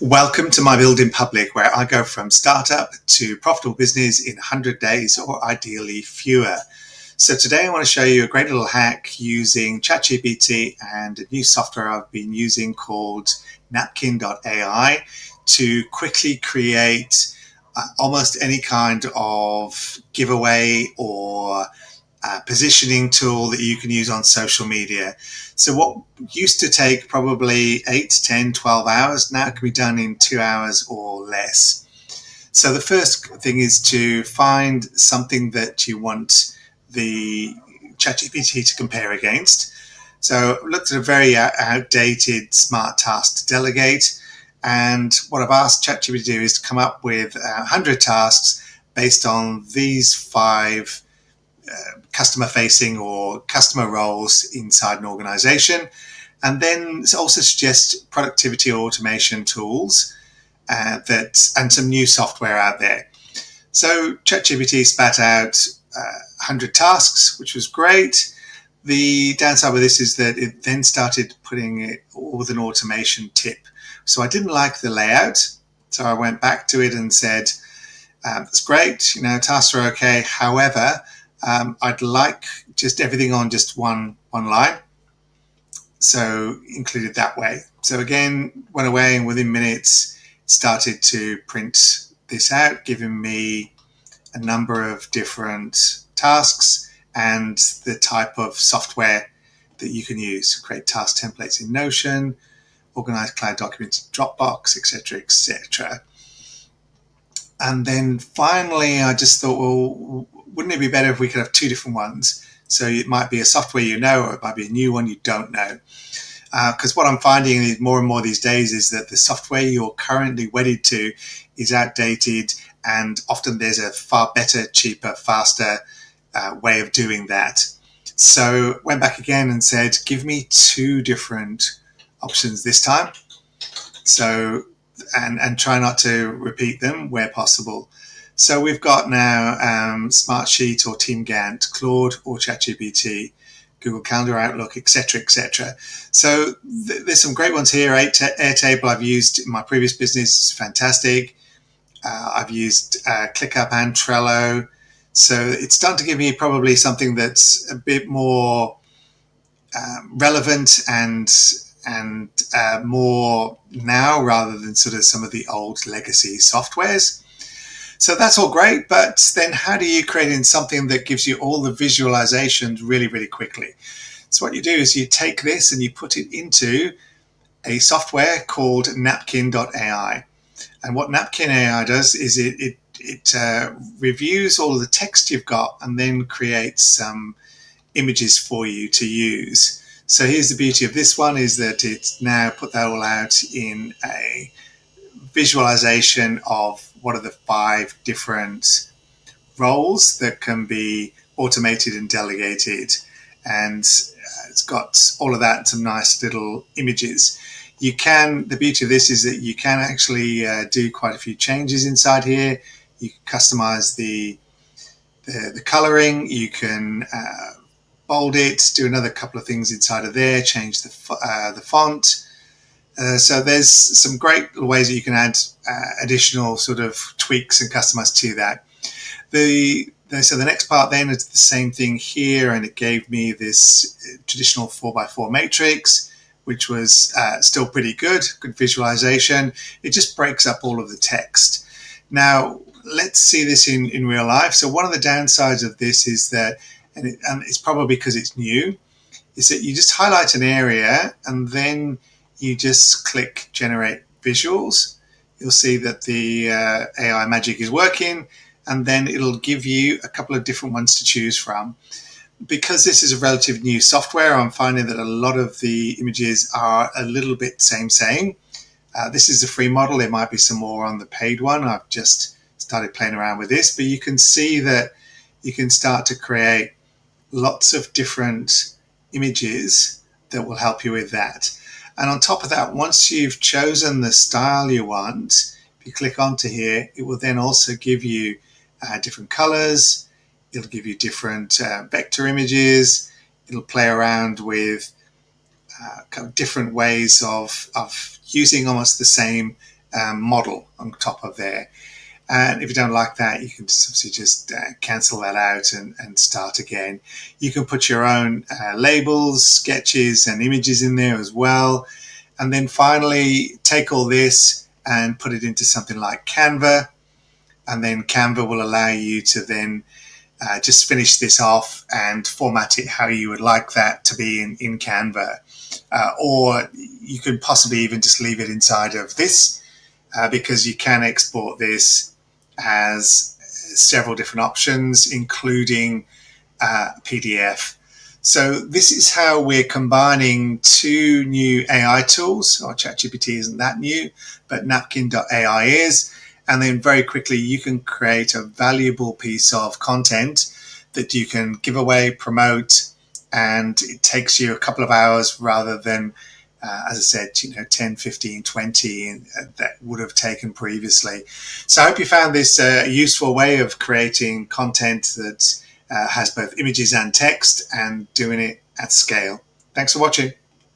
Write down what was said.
Welcome to my Build in Public, where I go from startup to profitable business in 100 days or ideally fewer. So today I want to show you a great little hack using ChatGPT and a new software I've been using called Napkin.ai to quickly create almost any kind of giveaway or positioning tool that you can use on social media. So what used to take probably 8, 10, 12 hours now can be done in 2 hours or less. So the first thing is to find something that you want the ChatGPT to compare against. So I looked at a very outdated smart task to delegate, and what I've asked ChatGPT to do is to come up with 100 tasks based on these 5 customer facing or customer roles inside an organization, and then also suggest productivity or automation tools and some new software out there. So ChatGPT spat out 100 tasks, which was great. The downside with this is that it then started putting it all with an automation tip. So I didn't like the layout. So I went back to it and said, that's great, tasks are okay. However, I'd like just everything on just one line. So included that way. So again, went away and within minutes started to print this out, giving me a number of different tasks and the type of software that you can use. Create task templates in Notion, organize cloud documents in Dropbox, etc., etc. And then finally, I just thought, well, wouldn't it be better if we could have 2 different ones? So it might be a software or it might be a new one you don't know. Because what I'm finding is more and more these days is that the software you're currently wedded to is outdated, and often there's a far better, cheaper, faster way of doing that. So went back again and said, give me 2 different options this time. So and try not to repeat them where possible. So we've got now Smartsheet or Team Gantt, Claude or ChatGPT, Google Calendar, Outlook, etc., etc. So there's some great ones here. Airtable I've used in my previous business, it's fantastic. I've used ClickUp and Trello. So it's starting to give me probably something that's a bit more relevant and more now rather than sort of some of the old legacy softwares. So that's all great, but then how do you create in something that gives you all the visualizations really, really quickly? So what you do is you take this and you put it into a software called Napkin.ai. And what Napkin.ai does is it reviews all of the text you've got and then creates some images for you to use. So here's the beauty of this one, is that it's now put that all out in a visualization of what are the 5 different roles that can be automated and delegated. And it's got all of that in some nice little images. The beauty of this is that you can actually do quite a few changes inside here. You can customize the coloring. You can bold it, do another couple of things inside of there, change the font. So there's some great ways that you can add additional sort of tweaks and customize to that. So the next part then is the same thing here, and it gave me this traditional 4x4 matrix, which was still pretty good visualization. It just breaks up all of the text. Now, let's see this in real life. So one of the downsides of this is that, and it's probably because it's new, is that you just highlight an area and then you just click generate visuals. You'll see that the AI magic is working, and then it'll give you a couple of different ones to choose from. Because this is a relative new software, I'm finding that a lot of the images are a little bit same. This is a free model. There might be some more on the paid one. I've just started playing around with this, but you can see that you can start to create lots of different images that will help you with that. And on top of that, once you've chosen the style you want, if you click onto here, it will then also give you different colors. It'll give you different vector images. It'll play around with kind of different ways of using almost the same model on top of there. And if you don't like that, you can just cancel that out and start again. You can put your own labels, sketches, and images in there as well. And then finally, take all this and put it into something like Canva. And then Canva will allow you to then just finish this off and format it how you would like that to be in Canva. Or you could possibly even just leave it inside of this because you can export this as several different options, including PDF. So this is how we're combining two new AI tools. Or ChatGPT isn't that new, but Napkin.ai is. And then very quickly you can create a valuable piece of content that you can give away, promote, and it takes you a couple of hours rather than as I said, 10, 15, 20 that would have taken previously. So I hope you found this a useful way of creating content that has both images and text and doing it at scale. Thanks for watching.